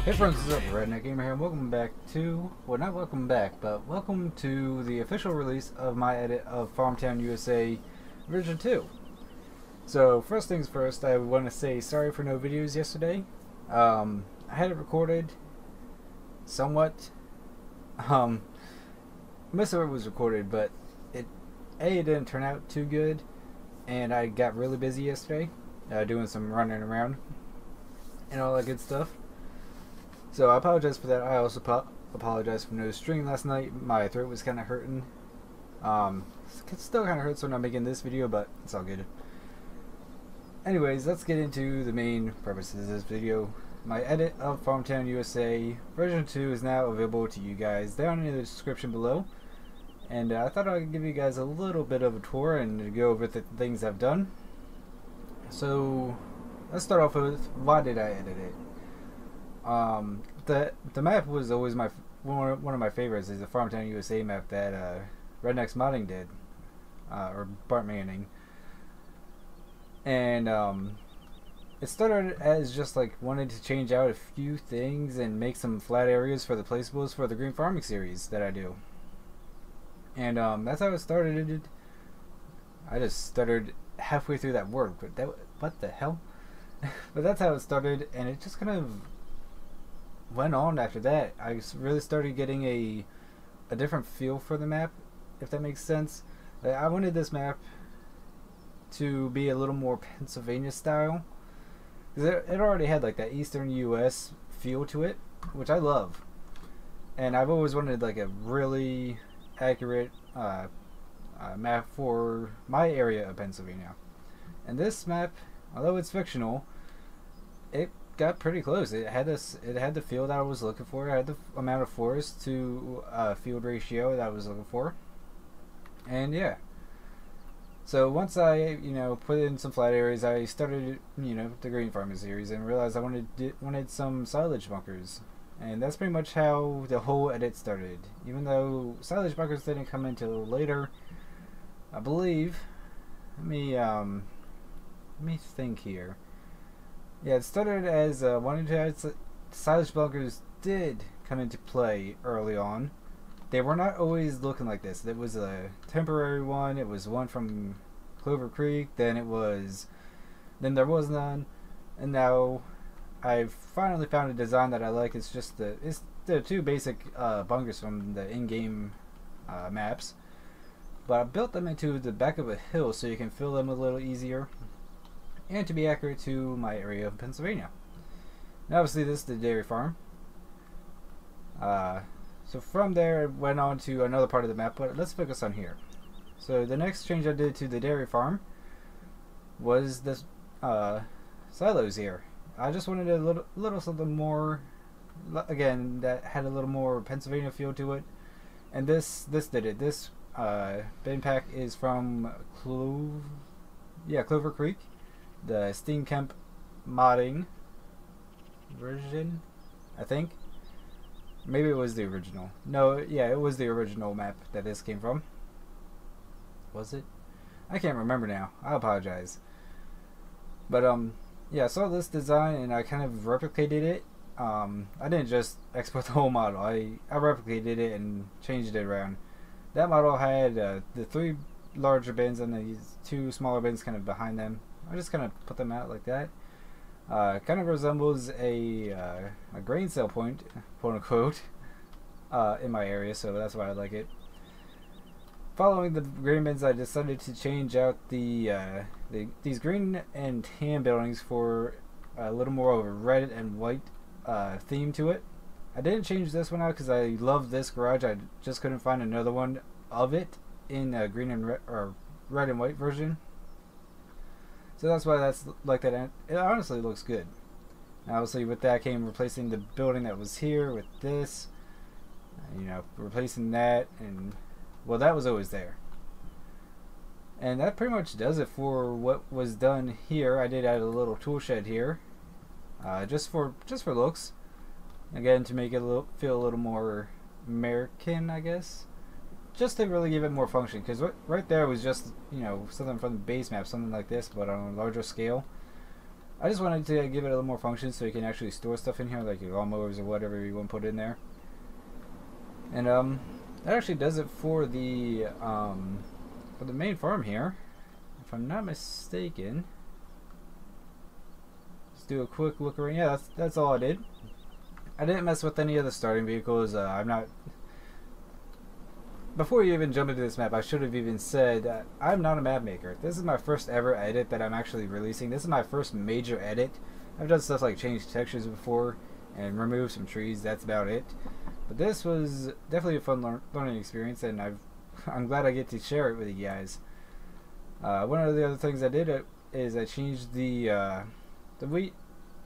Hey friends, what's up? Redneck Gamer here, and welcome back to, well, not welcome back, but welcome to the official release of my edit of Farmtown USA version 2. So first things first, I want to say sorry for no videos yesterday. I had it recorded somewhat. Most of it was recorded, but it didn't turn out too good, and I got really busy yesterday, doing some running around and all that good stuff. So I apologize for that. I also apologize for no stream last night. My throat was kind of hurting. It still kind of hurts when I'm making this video, but it's all good. Anyways, let's get into the main purposes of this video. My edit of Farmtown USA version 2 is now available to you guys down in the description below. And I thought I'd give you guys a little bit of a tour and go over the things I've done. So let's start off with, why did I edit it? The map was always one of my favorites. Is the Farmtown USA map that Redneck's Modding did, or Bart Manning. And it started as just like wanting to change out a few things and make some flat areas for the placeables for the green farming series that I do. And that's how it started. I just stuttered halfway through that word, but what the hell? But that's how it started, and it just kind of went on after that. I really started getting a different feel for the map, if that makes sense. I wanted this map to be a little more Pennsylvania style, because it already had like that Eastern US feel to it, which I love. And I've always wanted like a really accurate map for my area of Pennsylvania. And this map, although it's fictional, it got pretty close. It had the feel that I was looking for. It had the amount of forest to field ratio that I was looking for. And yeah. So once I put in some flat areas, I started the green farming series and realized I wanted some silage bunkers. And that's pretty much how the whole edit started. Even though silage bunkers didn't come until later, I believe. Let me think here. Yeah, it started as wanting to add silage bunkers did come into play early on. They were not always looking like this. It was a temporary one. It was one from Clover Creek. Then there was none, and now I've finally found a design that I like. It's the two basic bunkers from the in-game maps, but I built them into the back of a hill so you can fill them a little easier, and to be accurate to my area of Pennsylvania. Now obviously this is the dairy farm. So from there it went on to another part of the map, but let's focus on here. So the next change I did to the dairy farm was this silos here. I just wanted a little something more, again, that had a little more Pennsylvania feel to it. And this did it. This bin pack is from Clover Creek. The Steam Kemp modding version, I think. Maybe it was the original. No, yeah, it was the original map that this came from. Was it? I can't remember now. I apologize. But yeah, I saw this design and I kind of replicated it. I didn't just export the whole model. I replicated it and changed it around. That model had the 3 larger bins and the 2 smaller bins kind of behind them. I just kind of put them out like that. Kind of resembles a grain sale point, quote unquote, in my area, so that's why I like it. Following the grain bins, I decided to change out these green and tan buildings for a little more of a red and white theme to it. I didn't change this one out because I love this garage. I just couldn't find another one of it in green and red and white version. So that's why that's like that, and it honestly looks good. Now, obviously with that came replacing the building that was here with this, replacing that, and well, that was always there. And that pretty much does it for what was done here. I did add a little tool shed here, just for looks, again, to make it feel a little more American, I guess. Just to really give it more function, because right there was just something from the base map, something like this, but on a larger scale. I just wanted to give it a little more function so you can actually store stuff in here, like your lawnmowers or whatever you want to put in there. And that actually does it for the main farm here, if I'm not mistaken. Let's do a quick look around. Yeah, that's all I did. I didn't mess with any of the starting vehicles. I'm not. Before you even jump into this map, I should have even said that I'm not a map maker. This is my first ever edit that I'm actually releasing. This is my first major edit. I've done stuff like change textures before and remove some trees. That's about it. But this was definitely a fun learning experience, and I'm glad I get to share it with you guys. One of the other things I did is I changed the wheat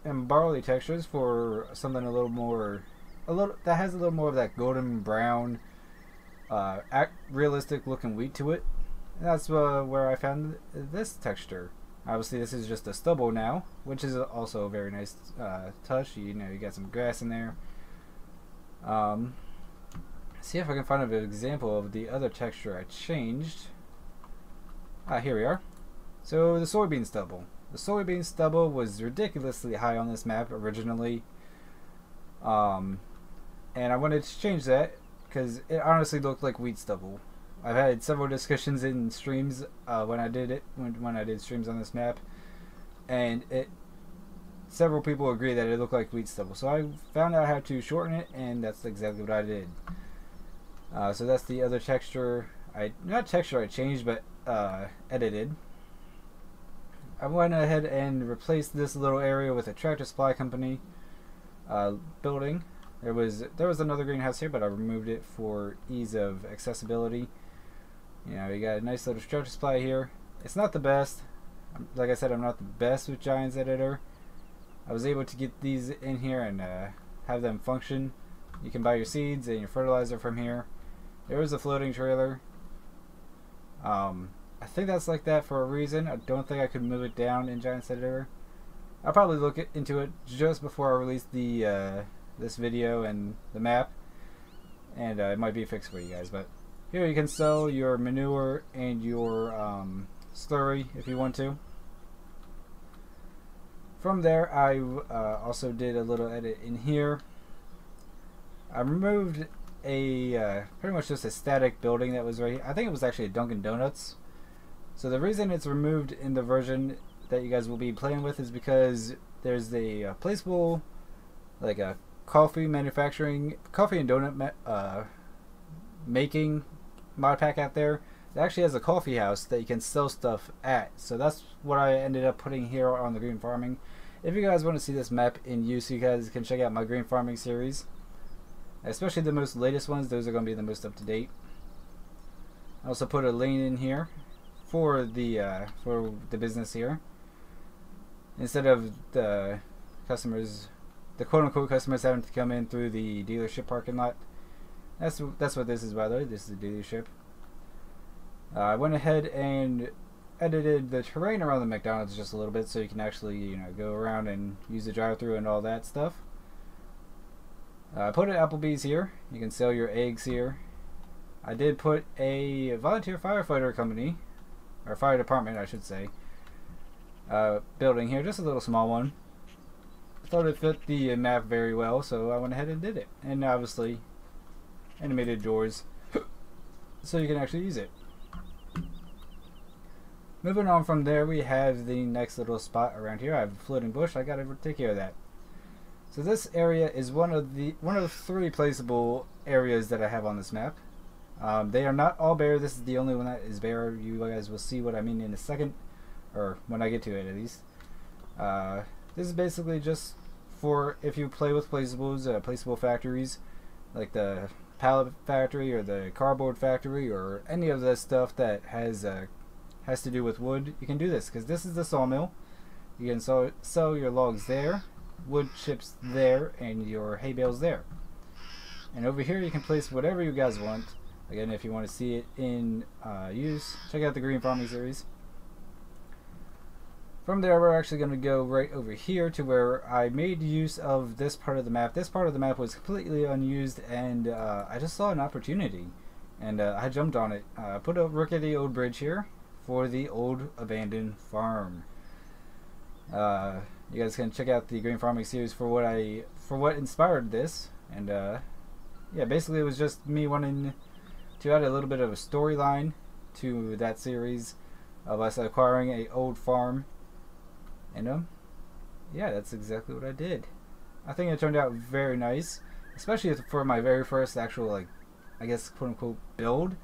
and barley textures for something a little that has a little more of that golden brown, realistic looking wheat to it. And that's where I found this texture. Obviously, this is just a stubble now, which is also a very nice touch. You know, you got some grass in there. See if I can find an example of the other texture I changed. Here we are. So the soybean stubble. The soybean stubble was ridiculously high on this map originally. And I wanted to change that because it honestly looked like wheat stubble. I've had several discussions in streams when I did streams on this map, and several people agree that it looked like wheat stubble. So I found out how to shorten it, and that's exactly what I did. So that's the other texture. Not texture I changed, but edited. I went ahead and replaced this little area with a Tractor Supply Company building. There was another greenhouse here, but I removed it for ease of accessibility. You know, you got a nice little Tractor Supply here. It's not the best. Like I said, I'm not the best with Giants Editor. I was able to get these in here and have them function. You can buy your seeds and your fertilizer from here. There was a floating trailer. I think that's like that for a reason. I don't think I could move it down in Giants Editor. I'll probably look into it just before I release the this video and the map, and it might be fixed for you guys. But here you can sell your manure and your slurry if you want to. From there, I also did a little edit in here. I removed a pretty much just a static building that was right here. I think it was actually a Dunkin' Donuts. So the reason it's removed in the version that you guys will be playing with is because there's a Placeable, like a coffee and donut making mod pack out there. It actually has a coffee house that you can sell stuff at. So that's what I ended up putting here on the green farming. If you guys want to see this map in use, you guys can check out my green farming series, especially the most latest ones. Those are going to be the most up to date. I also put a lane in here for the business here, instead of the customers, the quote-unquote customers, having to come in through the dealership parking lot. That's what this is, by the way. This is the dealership. I went ahead and edited the terrain around the McDonald's just a little bit, so you can actually, you know, go around and use the drive-thru and all that stuff. I put an Applebee's here. You can sell your eggs here. I did put a volunteer firefighter company, or fire department, I should say, building here, just a little small one. I thought it fit the map very well, so I went ahead and did it. And obviously, animated doors, so you can actually use it. Moving on from there, we have the next little spot around here. I have a floating bush. I gotta take care of that. So this area is one of 3 placeable areas that I have on this map. They are not all bare. This is the only one that is bare. You guys will see what I mean in a second, or when I get to it at least. This is basically just for if you play with placeables, placeable factories, like the pallet factory or the cardboard factory or any of the stuff that has to do with wood. You can do this because this is the sawmill. You can sell your logs there, wood chips there, and your hay bales there. And over here you can place whatever you guys want. Again, if you want to see it in use, check out the green farming series. From there, we're actually going to go right over here to where I made use of this part of the map. This part of the map was completely unused, and I just saw an opportunity, and I jumped on it. I put a rickety old bridge here for the old abandoned farm. You guys can check out the green farming series for what inspired this. And yeah, basically it was just me wanting to add a little bit of a storyline to that series of us acquiring a old farm. And yeah, that's exactly what I did. I think it turned out very nice, especially for my very first actual, like, I guess quote unquote build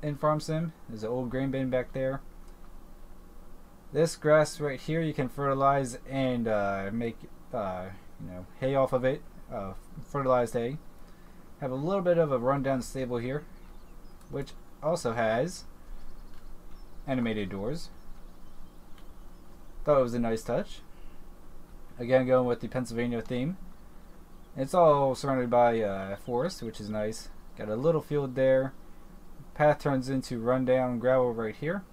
in Farm Sim. There's an old grain bin back there. This grass right here you can fertilize and make hay off of it, fertilized hay. Have a little bit of a rundown stable here, which also has animated doors. Thought it was a nice touch. Again, going with the Pennsylvania theme. It's all surrounded by forest, which is nice. Got a little field there. Path turns into rundown gravel right here.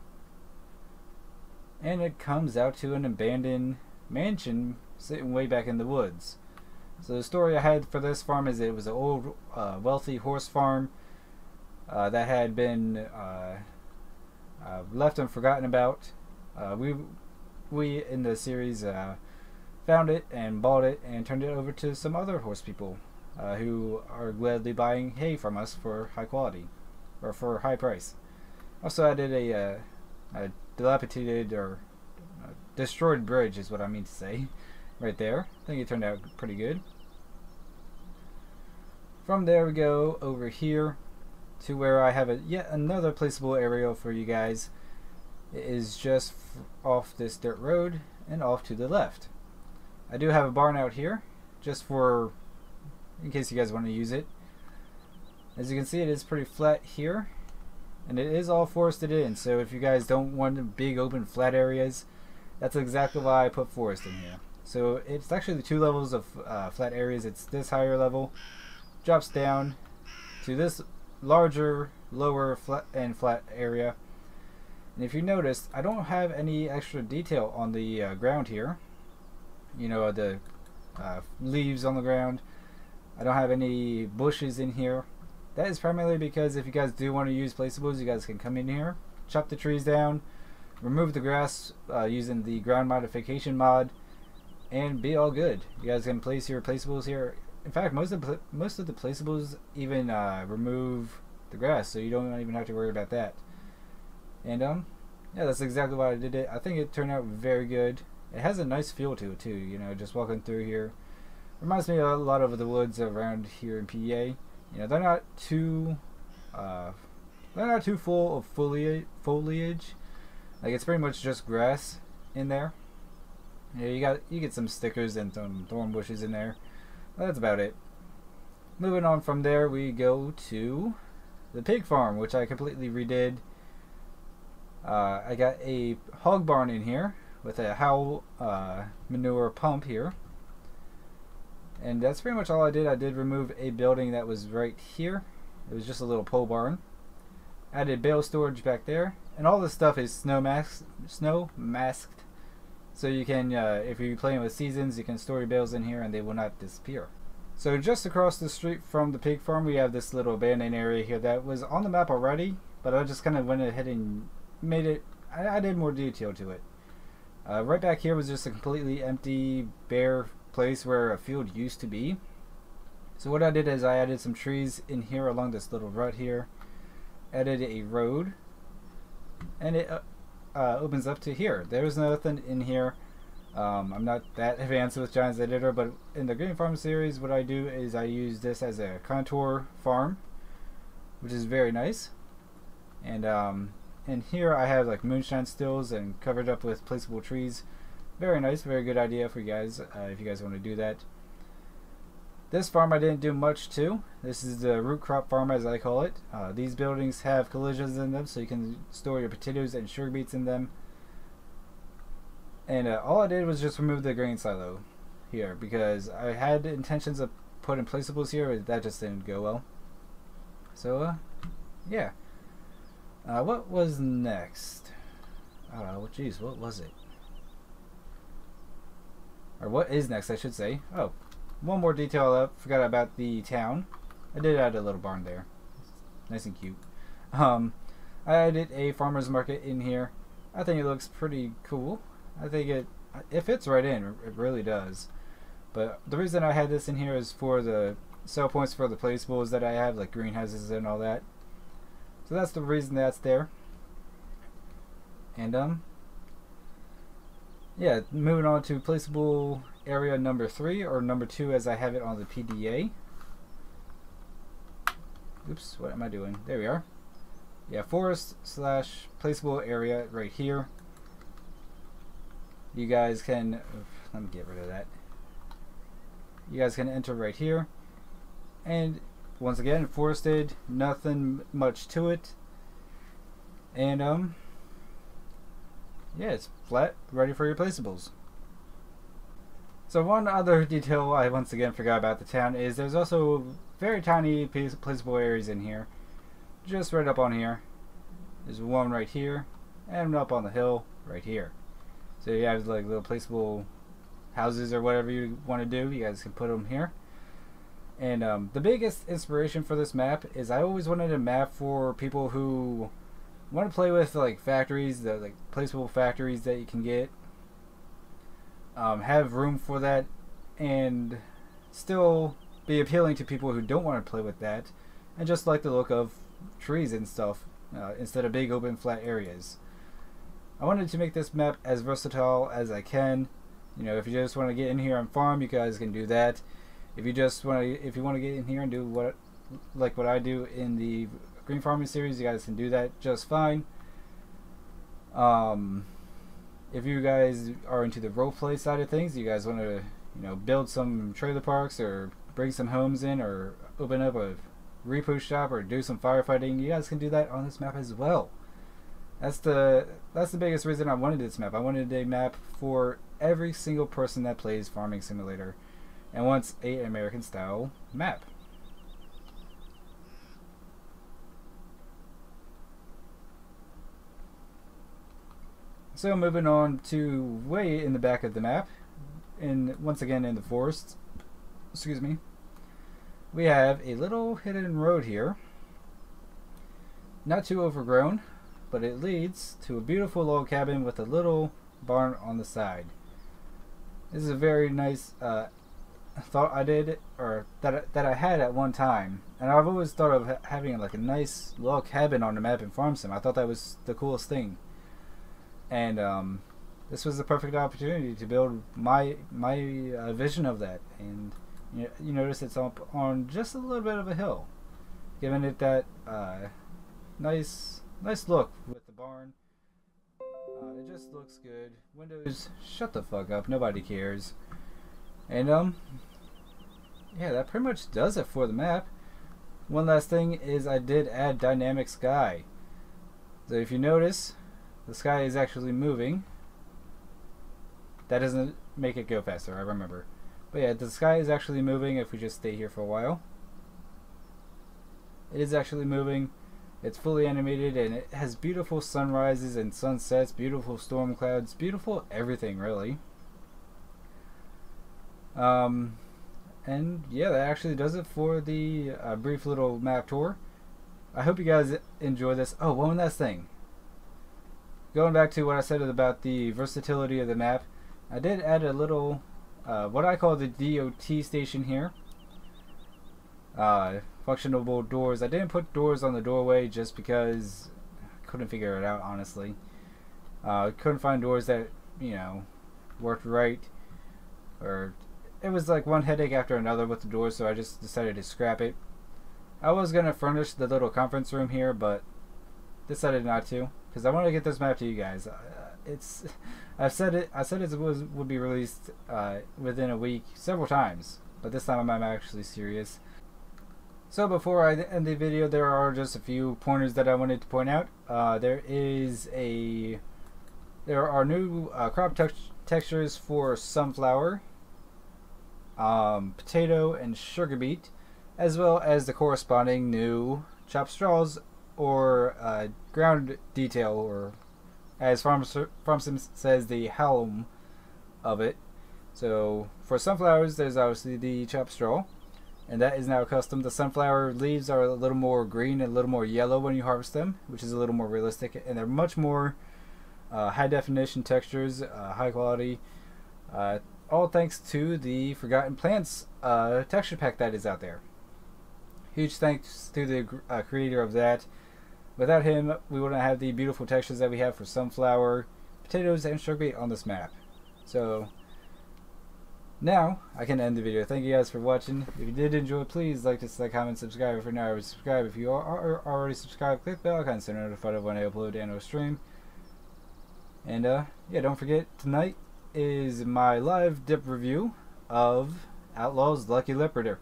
And it comes out to an abandoned mansion sitting way back in the woods. So the story I had for this farm is it was an old wealthy horse farm that had been left and forgotten about. We in the series found it and bought it and turned it over to some other horse people who are gladly buying hay from us for high quality or for a high price. Also added a dilapidated or destroyed bridge is what I mean to say right there. I think it turned out pretty good. From there we go over here to where I have yet another placeable area for you guys. It is just off this dirt road and off to the left. I do have a barn out here just for in case you guys want to use it. As you can see, it is pretty flat here and it is all forested in, so if you guys don't want big open flat areas, that's exactly why I put forest in here. So it's actually the two levels of flat areas. It's this higher level drops down to this larger lower flat area. And if you notice, I don't have any extra detail on the ground here. You know, the leaves on the ground. I don't have any bushes in here. That is primarily because if you guys do want to use placeables, you guys can come in here, chop the trees down, remove the grass using the ground modification mod, and be all good. You guys can place your placeables here. In fact, most of the placeables even remove the grass, so you don't even have to worry about that. And yeah, that's exactly why I did it. I think it turned out very good. It has a nice feel to it too. You know, just walking through here reminds me a lot of the woods around here in PA. You know, they're not too full of foliage. Like, it's pretty much just grass in there. Yeah, you get some stickers and some thorn bushes in there. But that's about it. Moving on from there, we go to the pig farm, which I completely redid. I got a hog barn in here with a Howl manure pump here. And that's pretty much all I did. I did remove a building that was right here. It was just a little pole barn. Added bale storage back there. And all this stuff is snow masked. So you can, if you're playing with seasons, you can store your bales in here and they will not disappear. So just across the street from the pig farm, we have this little abandoned area here that was on the map already, but I just kind of went ahead and made it, I did more detail to it. Right back here was just a completely empty, bare place where a field used to be. So what I did is I added some trees in here along this little rut here, added a road, and it opens up to here. There's nothing in here. I'm not that advanced with Giants Editor, but in the Green Farm series, what I do is I use this as a contour farm, which is very nice. And here I have like moonshine stills and covered up with placeable trees. Very nice, very good idea for you guys if you guys want to do that. This farm I didn't do much to. This is the root crop farm, as I call it. These buildings have collisions in them, so you can store your potatoes and sugar beets in them. And all I did was just remove the grain silo here because I had intentions of putting placeables here, but that just didn't go well. So yeah. What was next? Geez, what was it? Or what is next, I should say. Oh, one more detail up. Forgot about the town. I did add a little barn there. Nice and cute. I added a farmer's market in here. I think it looks pretty cool. I think it fits right in. It really does. But the reason I had this in here is for the sell points for the placeables that I have, like greenhouses and all that. So that's the reason that's there. And yeah, moving on to placeable area number 3, or number 2 as I have it on the PDA. Oops, what am I doing? There we are. Yeah, forest slash placeable area right here. You guys can, let me get rid of that. You guys can enter right here. And once again, forested, nothing much to it. And yeah, it's flat, ready for your placeables. So one other detail I once again forgot about the town is there's also very tiny placeable areas in here. Just right up on here. There's one right here, and up on the hill right here. So you have like little placeable houses or whatever you want to do. You guys can put them here. And the biggest inspiration for this map is I always wanted a map for people who want to play with like factories, the like placeable factories that you can get. Have room for that, and still be appealing to people who don't want to play with that, and just like the look of trees and stuff instead of big open flat areas. I wanted to make this map as versatile as I can. You know, if you just want to get in here and farm, you guys can do that. If you just want to, if you want to get in here and do what I do in the green farming series, you guys can do that just fine. If you guys are into the roleplay side of things, you guys want to, you know, build some trailer parks or bring some homes in or open up a repo shop or do some firefighting, you guys can do that on this map as well. That's the biggest reason I wanted this map. I wanted a map for every single person that plays Farming Simulator and wants an American style map. So moving on to way in the back of the map, and once again in the forest, excuse me, we have a little hidden road here. Not too overgrown, but it leads to a beautiful log cabin with a little barn on the side. This is a very nice thought I did, or that I had at one time, and I've always thought of having like a nice log cabin on the map in Farm Sim. I thought that was the coolest thing. And this was the perfect opportunity to build my vision of that. And you notice it's up on just a little bit of a hill, giving it that nice look with the barn. It just looks good. Windows, shut the fuck up. Nobody cares. And yeah, that pretty much does it for the map. One last thing is I did add dynamic sky. So if you notice, the sky is actually moving. That doesn't make it go faster, I remember. But yeah, the sky is actually moving if we just stay here for a while. It is actually moving. It's fully animated and it has beautiful sunrises and sunsets, beautiful storm clouds, beautiful everything really. And yeah, that actually does it for the brief little map tour. I hope you guys enjoy this. Oh, one last thing. Going back to what I said about the versatility of the map, I did add a little, what I call the DOT station here. Functionable doors. I didn't put doors on the doorway just because I couldn't figure it out, honestly. Couldn't find doors that, you know, worked right. Or it was like one headache after another with the doors, so I just decided to scrap it. I was going to furnish the little conference room here, but decided not to, because I want to get this map to you guys. I said it would be released within a week several times, but this time I'm actually serious. So before I end the video, there are just a few pointers that I wanted to point out. There are new crop textures for sunflower, potato, and sugar beet, as well as the corresponding new chopped straws or ground detail, or as FarmSim says, the helm of it. So for sunflowers, there's obviously the chopped straw, and that is now custom. The sunflower leaves are a little more green and a little more yellow when you harvest them, which is a little more realistic, and they're much more high definition textures, high quality. All thanks to the Forgotten Plants texture pack that is out there. Huge thanks to the creator of that. Without him, we wouldn't have the beautiful textures that we have for sunflower, potatoes, and sugar beet on this map. So, now, I can end the video. Thank you guys for watching. If you did enjoy, please like, dislike, comment, subscribe. If you're not already subscribed, if you are already subscribed, click the bell icon so you're notified of when I upload and or stream. And, yeah, don't forget, tonight is my live dip review of Outlaw's Lucky Leopard.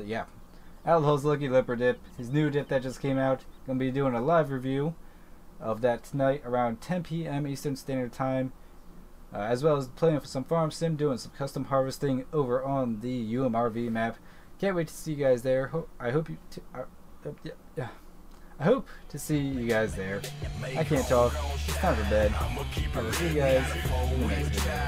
Yeah. Outlaw's Lucky Leopard dip, his new dip that just came out. Gonna be doing a live review of that tonight around 10 p.m. Eastern Standard Time, as well as playing for some farm sim, doing some custom harvesting over on the UMRV map. Can't wait to see you guys there. I hope to see you guys there. I can't talk. It's time for bed. I will see you guys in the next video.